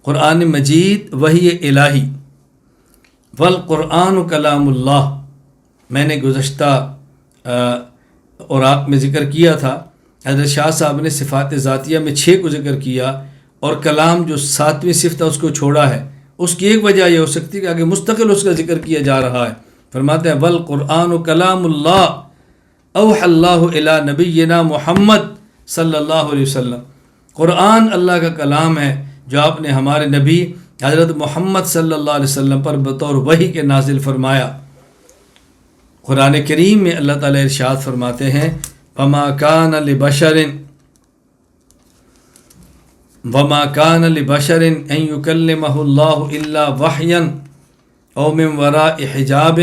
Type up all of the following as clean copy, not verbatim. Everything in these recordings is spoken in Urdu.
قرآن مجید وحی الہی، والقرآن کلام اللہ. میں نے گزشتہ اوراق میں ذکر کیا تھا، حضرت شاہ صاحب نے صفات ذاتیہ میں 6 کو ذکر کیا، اور کلام جو 7ویں صفت ہے اس کو چھوڑا ہے. اس کی ایک وجہ یہ ہو سکتی ہے کہ آگے مستقل اس کا ذکر کیا جا رہا ہے. فرماتے ہیں والقرآن کلام اللہ اوحى اللہ الی نبینا محمد صلی اللہ علیہ وسلم. قرآن اللہ کا کلام ہے جو آپ نے ہمارے نبی حضرت محمد صلی اللہ علیہ وسلم پر بطور وحی کے نازل فرمایا. قرآن کریم میں اللہ تعالیٰ ارشاد فرماتے ہیں وما كان لبشر ان يكلمه الله الا وحيا او من وراء حجاب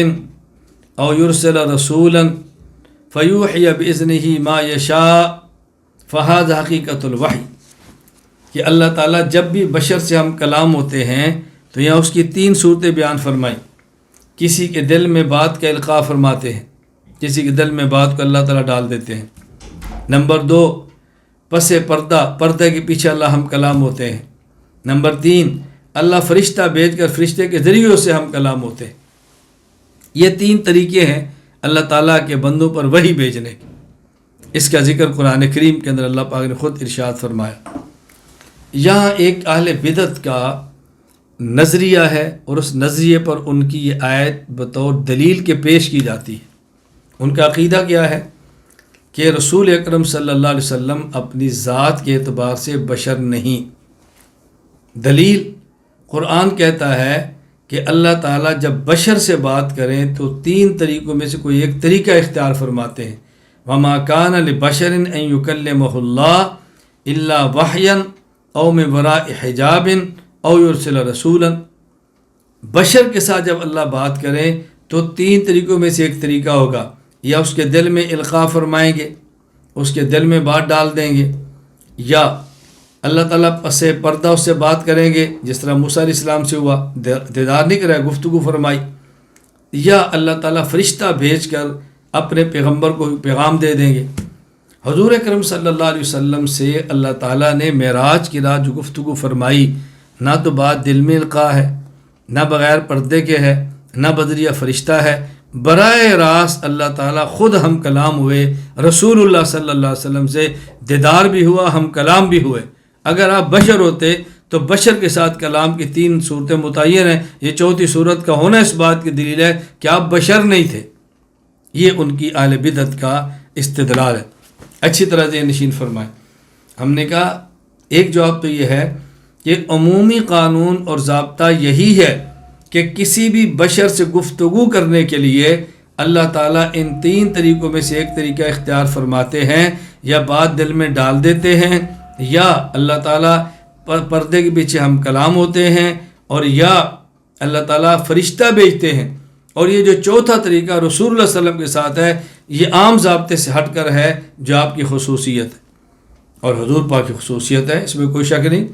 او يرسل رسولا فيوحي باذنه ما يشاء فهذا حقیقت الوحی. کہ اللہ تعالیٰ جب بھی بشر سے ہم کلام ہوتے ہیں تو یہاں اس کی 3 صورتیں بیان فرمائیں. کسی کے دل میں بات کا القاء فرماتے ہیں، کسی کے دل میں بات کو اللہ تعالیٰ ڈال دیتے ہیں. نمبر 2، پس پردے کے پیچھے اللہ ہم کلام ہوتے ہیں. نمبر 3، اللہ فرشتہ بھیج کر فرشتے کے ذریعے سے ہم کلام ہوتے ہیں. یہ 3 طریقے ہیں اللہ تعالیٰ کے بندوں پر وحی بھیجنے کے. اس کا ذکر قرآن کریم کے اندر اللہ پاک نے خود ارشاد فرمایا. یہاں ایک اہل بدعت کا نظریہ ہے، اور اس نظریے پر ان کی یہ آیت بطور دلیل کے پیش کی جاتی ہے. ان کا عقیدہ کیا ہے کہ رسول اکرم صلی اللہ علیہ وسلم اپنی ذات کے اعتبار سے بشر نہیں. دلیل قرآن کہتا ہے کہ اللہ تعالیٰ جب بشر سے بات کریں تو 3 طریقوں میں سے کوئی ایک طریقہ اختیار فرماتے ہیں. وما كان لبشر ان يكلمه الله الا وحيا او من وراء حجاب او يرسل رسولا. بشر کے ساتھ جب اللہ بات کریں تو 3 طریقوں میں سے ایک طریقہ ہوگا، یا اس کے دل میں القاء فرمائیں گے، اس کے دل میں بات ڈال دیں گے، یا اللہ تعالیٰ پس پردہ اس سے بات کریں گے جس طرح موسیٰ علیہ السلام سے ہوا، دیدار نہیں کرا، گفتگو فرمائی، یا اللہ تعالیٰ فرشتہ بھیج کر اپنے پیغمبر کو پیغام دے دیں گے. حضور اکرم صلی اللہ علیہ وسلم سے اللہ تعالیٰ نے معراج کی رات جو گفتگو فرمائی، نہ تو بات دل میں القاء ہے، نہ بغیر پردے کے ہے، نہ بدریہ فرشتہ ہے. براہ راست اللہ تعالیٰ خود ہم کلام ہوئے، رسول اللہ صلی اللہ علیہ وسلم سے دیدار بھی ہوا، ہم کلام بھی ہوئے. اگر آپ بشر ہوتے تو بشر کے ساتھ کلام کی 3 صورتیں متعین ہیں. یہ 4تھی صورت کا ہونا اس بات کی دلیل ہے کہ آپ بشر نہیں تھے. یہ ان کی اہل بدعت کا استدلال ہے. اچھی طرح سے نشین فرمائیں. ہم نے کہا ایک جواب تو یہ ہے کہ عمومی قانون اور ضابطہ یہی ہے کہ کسی بھی بشر سے گفتگو کرنے کے لیے اللہ تعالیٰ ان 3 طریقوں میں سے ایک طریقہ اختیار فرماتے ہیں، یا بات دل میں ڈال دیتے ہیں، یا اللہ تعالیٰ پردے کے پیچھے ہم کلام ہوتے ہیں، اور یا اللہ تعالیٰ فرشتہ بھیجتے ہیں. اور یہ جو 4تھا طریقہ رسول اللہ صلی اللہ علیہ وسلم کے ساتھ ہے، یہ عام ضابطے سے ہٹ کر ہے جو آپ کی خصوصیت ہے، اور حضور پاک کی خصوصیت ہے، اس میں کوئی شک نہیں.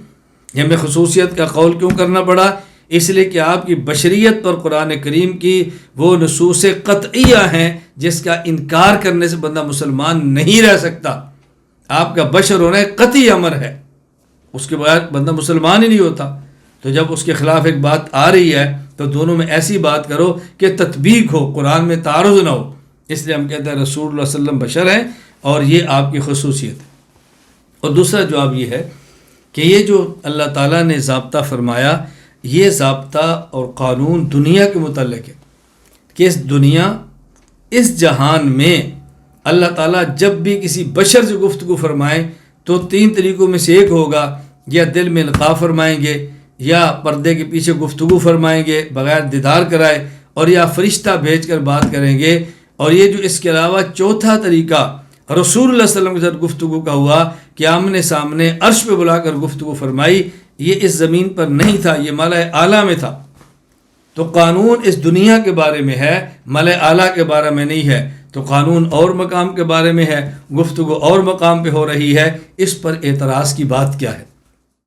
یہ ہمیں خصوصیت کا قول کیوں کرنا پڑا؟ اس لیے کہ آپ کی بشریت پر قرآن کریم کی وہ نصوص قطعیہ ہیں جس کا انکار کرنے سے بندہ مسلمان نہیں رہ سکتا. آپ کا بشر ہونا ایک قطعی امر ہے، اس کے بغیر بندہ مسلمان ہی نہیں ہوتا. تو جب اس کے خلاف ایک بات آ رہی ہے تو دونوں میں ایسی بات کرو کہ تطبیق ہو، قرآن میں تعارض نہ ہو. اس لیے ہم کہتے ہیں رسول اللہ صلی اللہ علیہ وسلم بشر ہیں، اور یہ آپ کی خصوصیت ہے. اور دوسرا جواب یہ ہے کہ یہ جو اللہ تعالیٰ نے ضابطہ فرمایا، یہ ضابطہ اور قانون دنیا کے متعلق ہے کہ اس جہان میں اللہ تعالیٰ جب بھی کسی بشر سے گفتگو فرمائیں تو 3 طریقوں میں سے ایک ہوگا، یا دل میں القاء فرمائیں گے، یا پردے کے پیچھے گفتگو فرمائیں گے بغیر دیدار کرائے، اور یا فرشتہ بھیج کر بات کریں گے. اور یہ جو اس کے علاوہ 4تھا طریقہ رسول اللہ صلی اللہ علیہ وسلم کے ساتھ گفتگو کا ہوا کہ آمنے سامنے عرش پہ بلا کر گفتگو فرمائی، یہ اس زمین پر نہیں تھا، یہ ملأ اعلیٰ میں تھا. تو قانون اس دنیا کے بارے میں ہے، ملأ اعلیٰ کے بارے میں نہیں ہے. تو قانون اور مقام کے بارے میں ہے، گفتگو اور مقام پہ ہو رہی ہے. اس پر اعتراض کی بات کیا ہے؟